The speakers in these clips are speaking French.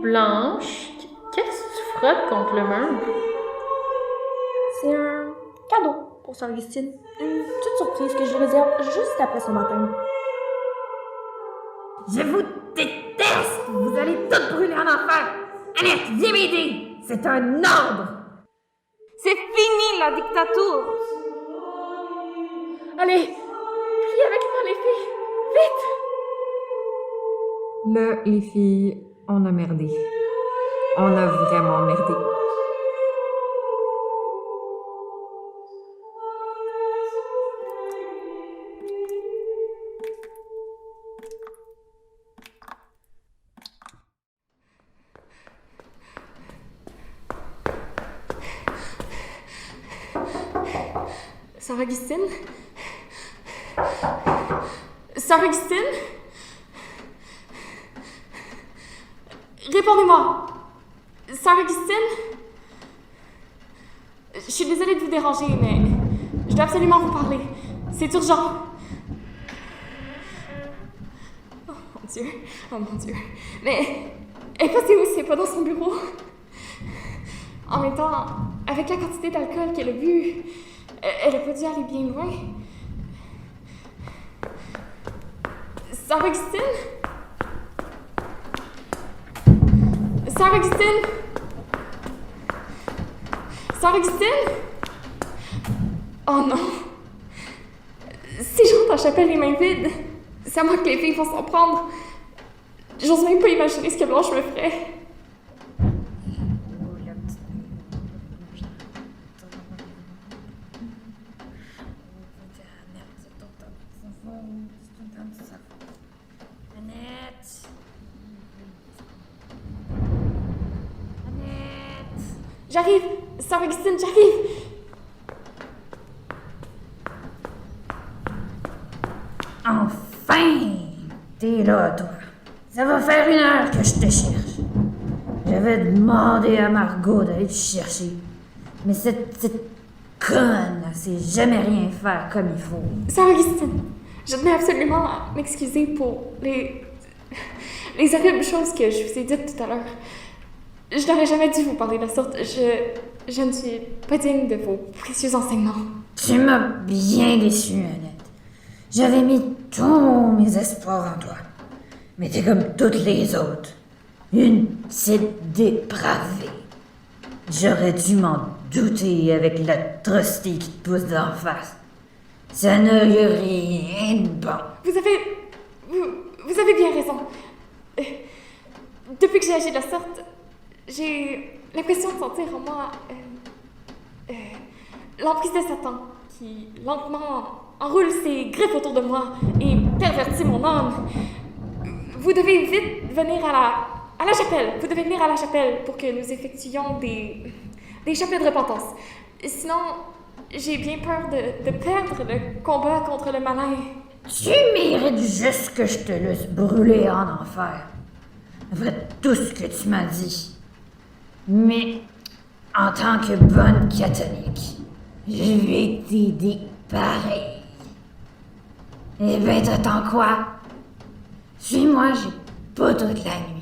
Blanche, qu'est-ce que tu frottes contre le mur? C'est un cadeau pour Sœur Augustine. Une petite surprise que je réserve juste après son baptême. Je vous déteste! Vous allez toutes brûler en enfer! Annette, viens m'aider! C'est un ordre! C'est fini la dictature! Allez, plie avec moi les filles, vite! Là, les filles, on a merdé. On a vraiment merdé. Sœur Augustine? Sœur Augustine? Répondez-moi! Sœur Augustine? Je suis désolée de vous déranger, mais je dois absolument vous parler. C'est urgent. Oh mon Dieu, oh mon Dieu. Mais elle est passée où? C'est pas dans son bureau. En même temps, avec la quantité d'alcool qu'elle a bu, elle a pas dû aller bien loin. Sœur Augustine? Sœur Augustine? Sœur Augustine? Oh non! Si je rentre à la chapelle les mains vides, c'est à moi que les filles vont s'en prendre. J'ose même pas imaginer ce que Blanche me ferait. J'arrive! Sœur Augustine, j'arrive! Enfin! T'es là, toi. Ça va faire 1 heure que je te cherche. J'avais demandé à Margot d'aller te chercher. Mais cette conne, elle sait jamais rien faire comme il faut. Sœur Augustine, je tenais absolument à m'excuser pour les horribles choses que je vous ai dites tout à l'heure. Je n'aurais jamais dû vous parler de la sorte. Je ne suis pas digne de vos précieux enseignements. Tu m'as bien déçue, Annette. J'avais mis tous mes espoirs en toi. Mais t'es comme toutes les autres. Une petite dépravée. J'aurais dû m'en douter avec l'atrocité qui te pousse d'en face. Ça n'a eu rien de bon. Vous avez bien raison. Depuis que j'ai agi de la sorte, j'ai l'impression de sentir en moi l'emprise de Satan qui lentement enroule ses griffes autour de moi et pervertit mon âme. Vous devez vite venir à la chapelle. Vous devez venir à la chapelle pour que nous effectuions des chapelets de repentance. Sinon, j'ai bien peur de perdre le combat contre le malin. Tu mérites juste que je te laisse brûler en enfer. Après tout ce que tu m'as dit. Mais, en tant que bonne catholique, je vais t'aider pareil. Eh ben, t'attends quoi? Suis-moi, j'ai pas toute la nuit.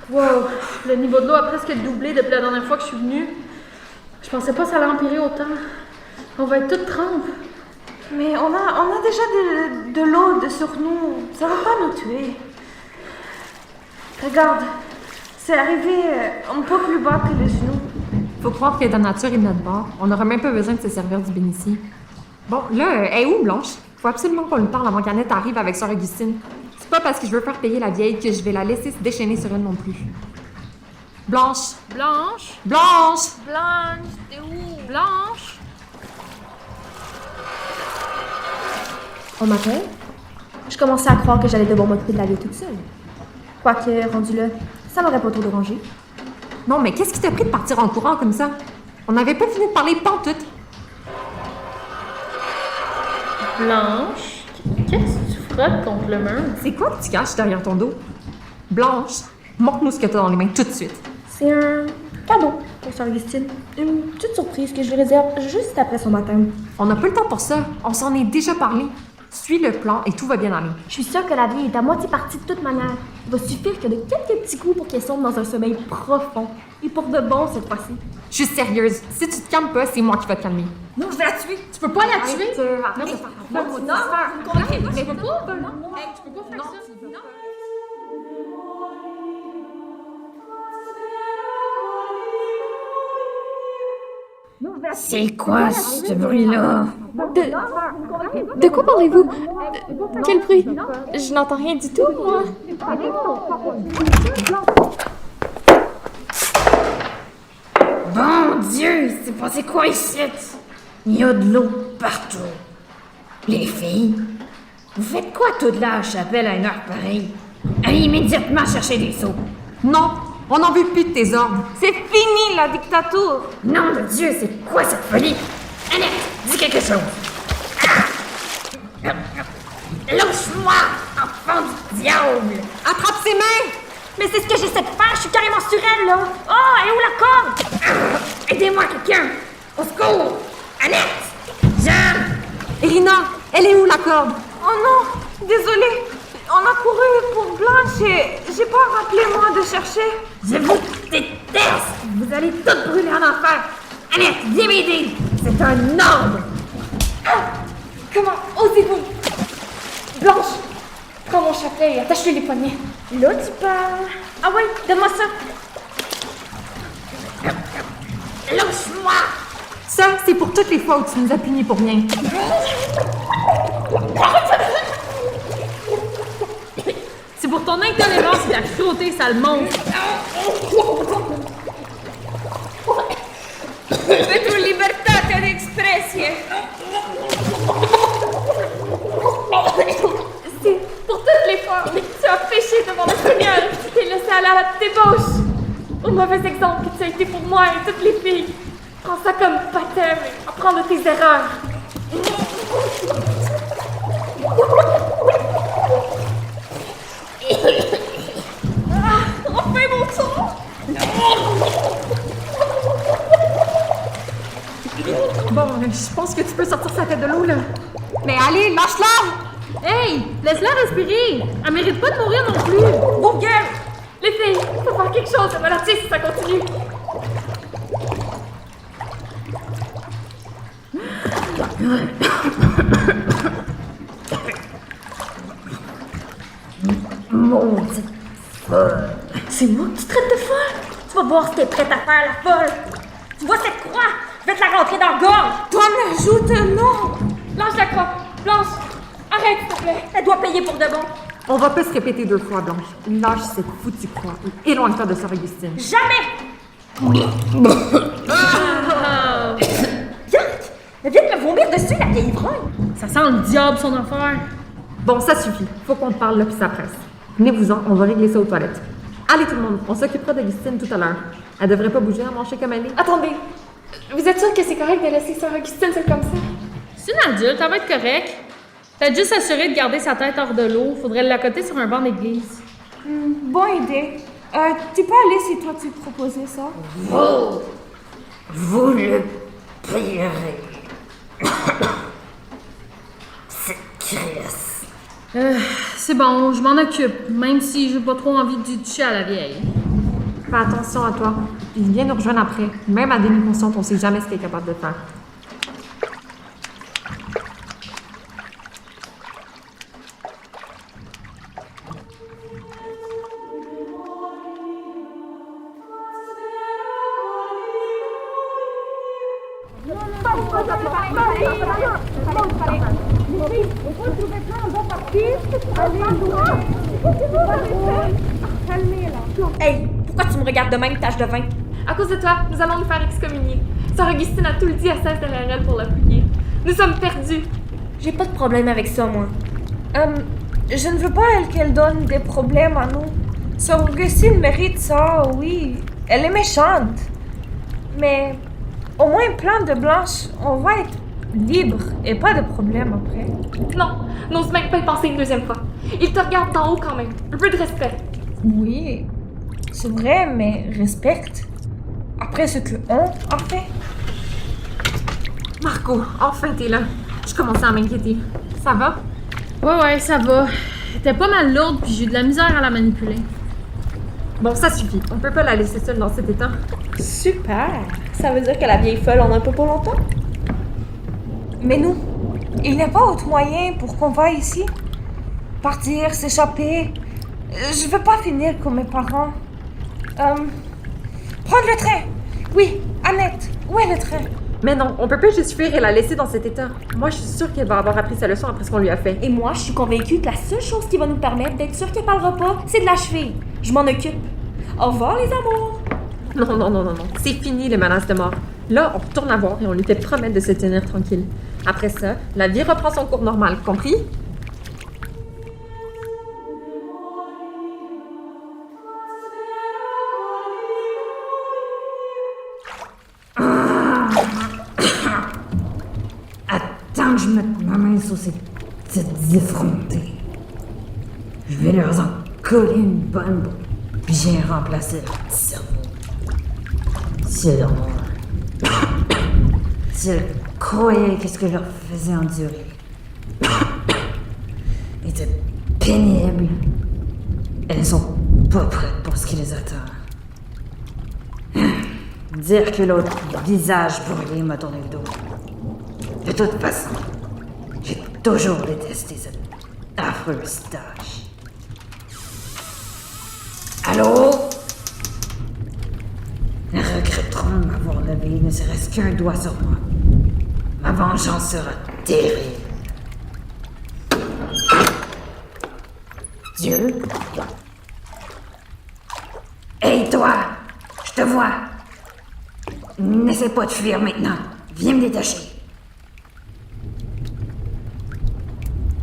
Wow, le niveau de l'eau a presque doublé depuis la dernière fois que je suis venue. Je pensais pas que ça allait empirer autant. On va être toutes trempes. Mais on a déjà de l'eau sur nous. Ça va pas nous tuer. Regarde, c'est arrivé un peu plus bas que les genoux. Faut croire que la nature est de notre bord. On n'aura même pas besoin de se servir du bénitier. Bon, là, elle est où, Blanche? Faut absolument qu'on lui parle avant qu'Annette arrive avec Sœur Augustine. C'est pas parce que je veux faire payer la vieille que je vais la laisser se déchaîner sur elle non plus. Blanche! Blanche? Blanche! Blanche, t'es où? Blanche? On m'appelle? Je commençais à croire que j'allais devoir m'occuper de la vie toute seule. Quoique, rendu là, ça m'aurait pas trop dérangé. Non, mais qu'est-ce qui t'a pris de partir en courant comme ça? On n'avait pas fini de parler pantoute. Blanche, qu'est-ce que tu frottes contre le mur? C'est quoi que tu caches derrière ton dos? Blanche, montre-nous ce que t'as dans les mains tout de suite. C'est un cadeau pour Sœur Augustine. Une petite surprise que je lui réserve juste après son baptême. On n'a pas le temps pour ça. On s'en est déjà parlé. Suis le plan et tout va bien aller. Je suis sûre que la vieille est à moitié partie de toute manière. Il va suffire que de quelques petits coups pour qu'elle sombre dans un sommeil profond. Et pour de bon cette fois-ci. Je suis sérieuse. Si tu te calmes pas, c'est moi qui vais te calmer. Non, je vais la tuer. Tu peux pas la tuer? Arrête de faire Non, tu peux pas faire ça. C'est quoi ce bruit-là? De quoi parlez-vous? Quel bruit? Je n'entends rien du tout, moi. Bon Dieu, c'est passé quoi ici? Il y a de l'eau partout. Les filles, vous faites quoi toute la chapelle à une heure pareille? Allez immédiatement chercher des seaux. Non, on n'en veut plus de tes ordres. C'est fini, la dictature! Nom de Dieu, c'est quoi cette folie? Annette, dis quelque chose. Lâche-moi, enfant du diable! Attrape ses mains! Mais c'est ce que j'essaie de faire, je suis carrément sur elle, là! Oh, elle est où la corde? Aidez-moi quelqu'un! Au secours! Annette! Jeanne! Irina, elle est où la corde? Oh non! Désolée! On a couru pour Blanche et j'ai pas rappelé, moi, de chercher. Je vous déteste! Vous allez toutes brûler en enfer! Annette, viens m'aider! C'est un ordre! Comment osez-vous? Blanche, prends mon chapelet et attache-lui les poignets. Là, tu parles. Ah ouais, donne-moi ça. Lâche-moi! Ça, c'est pour toutes les fois où tu nous as punis pour rien. C'est pour ton intolérance et ta cruauté, sale monstre. De tu libertate d'expression. C'est pour toutes les fois où tu as péché devant le Seigneur et tu t'es laissé aller à la débauche. Au mauvais exemple que tu as été pour moi et toutes les filles. Prends ça comme baptême et apprends de tes erreurs. Enfin mon tour! Bon, je pense que tu peux sortir sa tête de l'eau, là. Mais allez, lâche-la! Hey, laisse-la respirer. Elle mérite pas de mourir non plus. Vos gueules! Les filles, faut faire quelque chose, ça va la tuer si ça continue. Maudite folle! C'est moi que tu traites de folle? Tu vas voir ce qu'elle est prête à faire, la folle. Tu vois cette croix? Je vais te la rentrer dans la gorge. Toi me l'ajoutes, non! Lâche la croix! Blanche! Arrête, s'il te plaît! Elle doit payer pour de bon. On va pas se répéter 2 fois, Blanche. Lâche cette foutue croix et éloigne-toi de Sœur Augustine. Jamais! Yank! Elle vient de me vomir dessus, la vieille ivrogne. Ça sent le diable, son affaire. Bon, ça suffit. Faut qu'on te parle là puis ça presse. Venez-vous-en, on va régler ça aux toilettes. Allez tout le monde, on s'occupera d'Augustine tout à l'heure. Elle devrait pas bouger à manger comme elle est. Attendez! Vous êtes sûr que c'est correct de laisser Sœur Augustine seule comme ça? C'est une adulte, elle va être correcte. Peut-être juste s'assurer de garder sa tête hors de l'eau. Faudrait l'accoter sur un banc d'église. Bonne idée. Tu peux aller si toi tu proposais ça. Vous le payerez. Cette crisse. C'est bon, je m'en occupe. Même si j'ai pas trop envie de toucher à la vieille. Fais attention à toi. Il vient nous rejoindre après. Même à demi-consciente, on sait jamais ce qu'il est capable de faire. Hey, pourquoi tu me regardes de même, tache de vin? À cause de toi, nous allons nous faire excommunier. Sœur Augustine a tout le diocèse derrière elle pour la prier. Nous sommes perdus. J'ai pas de problème avec ça, moi. Je ne veux pas, elle, qu'elle donne des problèmes à nous. Sœur Augustine mérite ça, oui. Elle est méchante. Mais au moins, plein de Blanche, on va être libre et pas de problème après. Non, n'ose même pas y penser une deuxième fois. Il te regarde d'en haut quand même. Un peu de respect. Oui, c'est vrai, mais respecte. Après ce que on a fait. Marco, enfin t'es là. Je commençais à m'inquiéter. Ça va? Ouais, ça va. Elle était pas mal lourde, puis j'ai eu de la misère à la manipuler. Bon, ça suffit. On peut pas la laisser seule dans cet état. Super! Ça veut dire que la vieille folle en a un peu pour longtemps? Mais nous, il n'y a pas autre moyen pour qu'on va ici. Partir, s'échapper. Je veux pas finir comme mes parents. Prendre le train. Oui, Annette, où est le train? Mais non, on peut pas juste fuir et la laisser dans cet état. Moi, je suis sûre qu'elle va avoir appris sa leçon après ce qu'on lui a fait. Et moi, je suis convaincue que la seule chose qui va nous permettre d'être sûre qu'elle parlera pas, c'est de l'achever. Je m'en occupe. Au revoir, les amours! Non. C'est fini les menaces de mort. Là, on retourne à voir et on lui fait promettre de se tenir tranquille. Après ça, la vie reprend son cours normal, compris? Attends que je mette ma main sur ces petites effrontées. Je vais leur en coller une bonne pour bien remplacer leur petit cerveau. Si elles si elles croyaient que ce que je leur faisais endurer était pénible, elles sont pas prêtes pour ce qui les attend. Dire que l'autre visage brûlé m'a tourné le dos. De toute façon, j'ai toujours détesté cette affreuse tâche. Allô? Elles regretteront de m'avoir levé ne serait-ce qu'un doigt sur moi. Ma vengeance sera terrible. Dieu? Hey toi! Je te vois! N'essaie pas de fuir maintenant. Viens me détacher.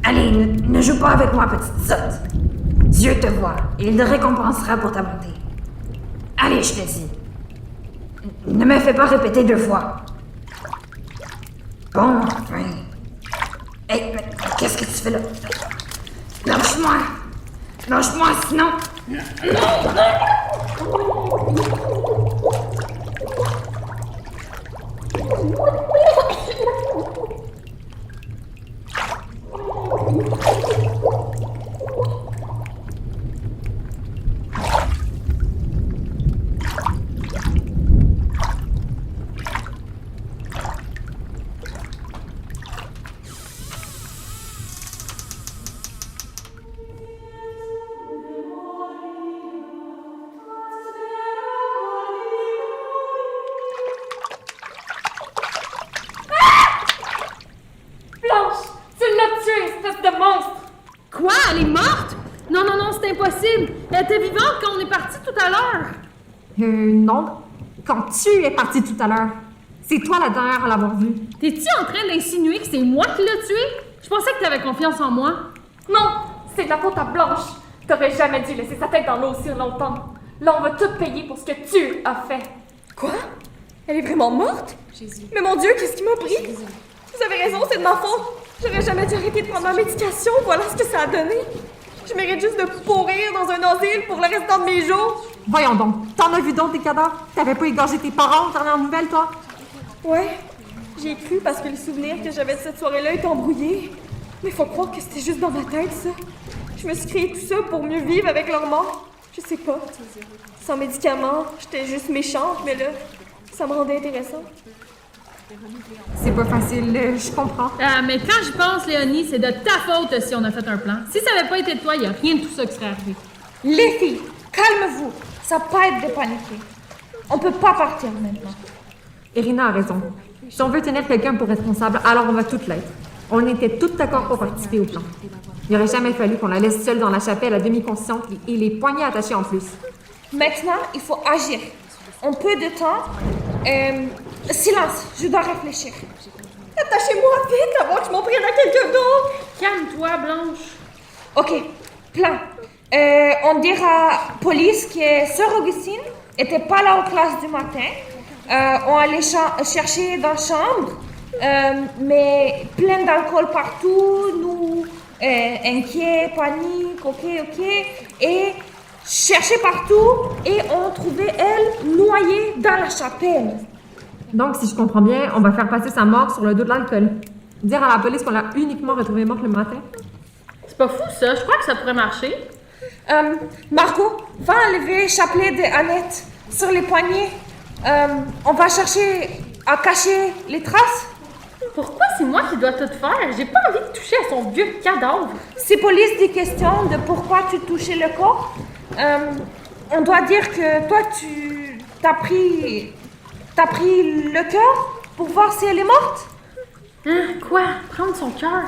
Allez, ne joue pas avec moi, petite sotte. Dieu te voit et il te récompensera pour ta bonté. Allez, je te dis. Ne me fais pas répéter 2 fois. Bon, enfin. Hey, mais qu'est-ce que tu fais là? Lâche-moi! Lâche-moi, sinon... Blanche, tu l'as tuée, espèce de monstre! Quoi? Elle est morte? Non, c'est impossible. Elle était vivante quand on est parti tout à l'heure. Non. Quand tu es parti tout à l'heure. C'est toi la dernière à l'avoir vue. T'es-tu en train d'insinuer que c'est moi qui l'ai tué? Je pensais que t'avais confiance en moi. Non, c'est de la faute à Blanche. T'aurais jamais dû laisser sa tête dans l'eau aussi longtemps. Là, on va tout payer pour ce que tu as fait. Quoi? Elle est vraiment morte? Mais mon Dieu, qu'est-ce qui m'a pris? Vous avez raison, c'est de ma faute. J'aurais jamais dû arrêter de prendre ma médication, voilà ce que ça a donné. Je mérite juste de pourrir dans un asile pour le restant de mes jours. Voyons donc. T'en as vu d'autres des cadavres? T'avais pas égorgé tes parents aux dernières nouvelles, toi? Ouais, j'ai cru parce que le souvenir que j'avais de cette soirée-là est embrouillé. Mais faut croire que c'était juste dans ma tête, ça. Je me suis créé tout ça pour mieux vivre avec leur mort. Je sais pas. Sans médicaments, j'étais juste méchante, mais là, ça me rendait intéressante. C'est pas facile, je comprends. Mais quand j'y pense, Léonie, c'est de ta faute si on a fait un plan. Si ça avait pas été de toi, il y a rien de tout ça qui serait arrivé. Les filles, calmez-vous. Ça peut être de paniquer. On peut pas partir maintenant. Irina a raison. Si on veut tenir quelqu'un pour responsable, alors on va toutes l'être. On était toutes d'accord pour participer au plan. Il n'aurait jamais fallu qu'on la laisse seule dans la chapelle à demi-consciente et les poignets attachés en plus. Maintenant, il faut agir. En peu de temps. Silence, je dois réfléchir. Attachez-moi vite avant que je m'en prenne à quelqu'un d'autre. Calme-toi, Blanche. Ok, plan. On dira police qui est Sœur Augustine n'étaient pas là aux classes du matin. On allait chercher dans la chambre, mais plein d'alcool partout, nous inquiets, panique, ok, et chercher partout, et on trouvait elle noyée dans la chapelle. Donc, si je comprends bien, on va faire passer sa mort sur le dos de l'alcool. Dire à la police qu'on l'a uniquement retrouvée morte le matin. C'est pas fou, ça. Je crois que ça pourrait marcher. Margot, va enlever le chapelet d'Annette sur les poignets. On va chercher à cacher les traces. Pourquoi c'est moi qui dois tout faire? J'ai pas envie de toucher à son vieux cadavre. Si police dit question de pourquoi tu touchais le corps, on doit dire que toi, t'as pris le cœur pour voir si elle est morte. Hein? Quoi? Prendre son cœur?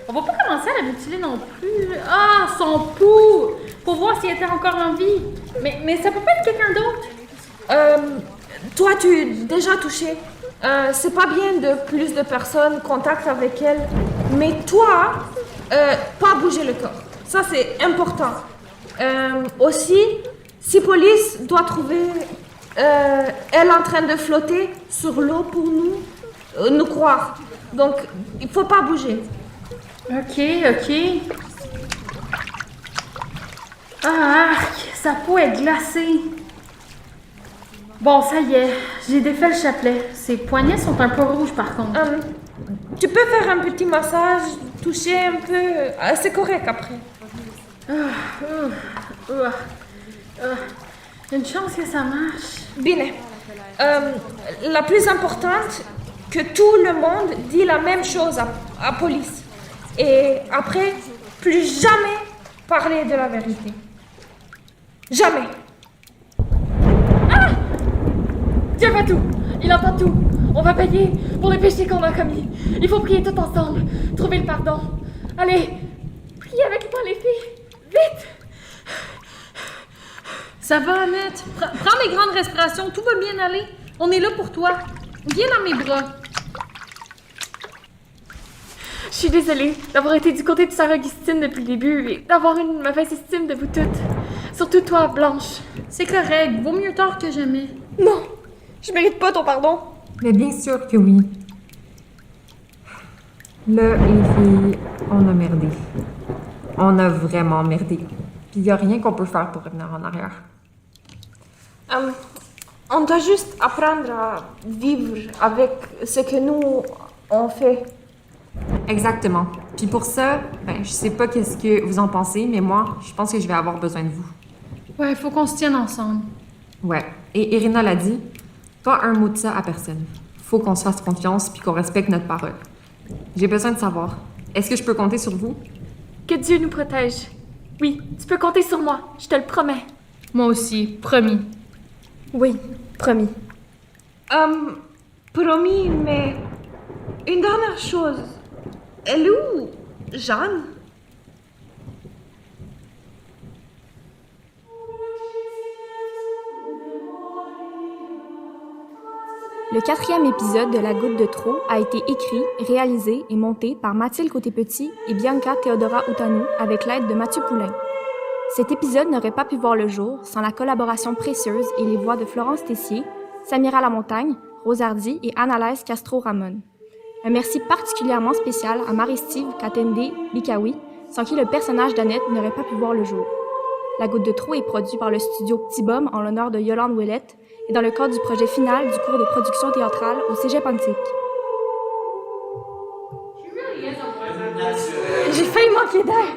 On va pas commencer à la mutiler non plus. Ah, son pouls! Pour voir si elle était encore en vie. Mais ça peut pas être quelqu'un d'autre. Toi, tu es déjà touché. C'est pas bien de plus de personnes contact avec elle. Mais toi, pas bouger le corps. Ça, c'est important. Aussi, si police doit trouver elle en train de flotter sur l'eau pour nous croire. Donc, il faut pas bouger. Ok. Ah, arc! Sa peau est glacée. Bon, ça y est, j'ai défait le chapelet. Ses poignets sont un peu rouges, par contre. Tu peux faire un petit massage, toucher un peu. C'est correct après. Une chance que ça marche. Bien. La plus importante, que tout le monde dit la même chose à police. Et après, plus jamais parler de la vérité. Jamais. Dieu voit tout. Il entend tout. On va payer pour les péchés qu'on a commis. Il faut prier tout ensemble. Trouver le pardon. Allez, priez avec moi les filles. Vite. Ça va, Annette? Prends mes grandes respirations, tout va bien aller. On est là pour toi. Viens dans mes bras. Je suis désolée d'avoir été du côté de Sœur Augustine depuis le début et d'avoir une mauvaise estime de vous toutes. Surtout toi, Blanche. C'est correct, vaut mieux tard que jamais. Non, je mérite pas ton pardon. Mais bien sûr que oui. Là, les filles, on a merdé. On a vraiment merdé. Puis il n'y a rien qu'on peut faire pour revenir en arrière. On doit juste apprendre à vivre avec ce que nous, on fait. Exactement. Puis pour ça, je sais pas qu'est-ce que vous en pensez, mais moi, je pense que je vais avoir besoin de vous. Ouais, faut qu'on se tienne ensemble. Ouais. Et Irina l'a dit, pas un mot de ça à personne. Faut qu'on se fasse confiance puis qu'on respecte notre parole. J'ai besoin de savoir, est-ce que je peux compter sur vous? Que Dieu nous protège. Oui, tu peux compter sur moi, je te le promets. Moi aussi, promis. Oui, promis. Promis, mais une dernière chose. Elle est où, Jeanne? Le 4e épisode de La Goutte de Trop a été écrit, réalisé et monté par Mathilde Côté-Petit et Bianca Theodora Outanou avec l'aide de Mathieu Poulain. Cet épisode n'aurait pas pu voir le jour sans la collaboration précieuse et les voix de Florence Tessier, Samira Lamontagne, Rose Hardy et Annalise Castro-Ramon. Un merci particulièrement spécial à Marie-Steve Katende Bikawi, sans qui le personnage d'Annette n'aurait pas pu voir le jour. La Goutte de Trop est produit par le studio Petit Bum en l'honneur de Yolande Ouellette et dans le cadre du projet final du cours de production théâtrale au Cégep Antique. J'ai failli manquer d'air.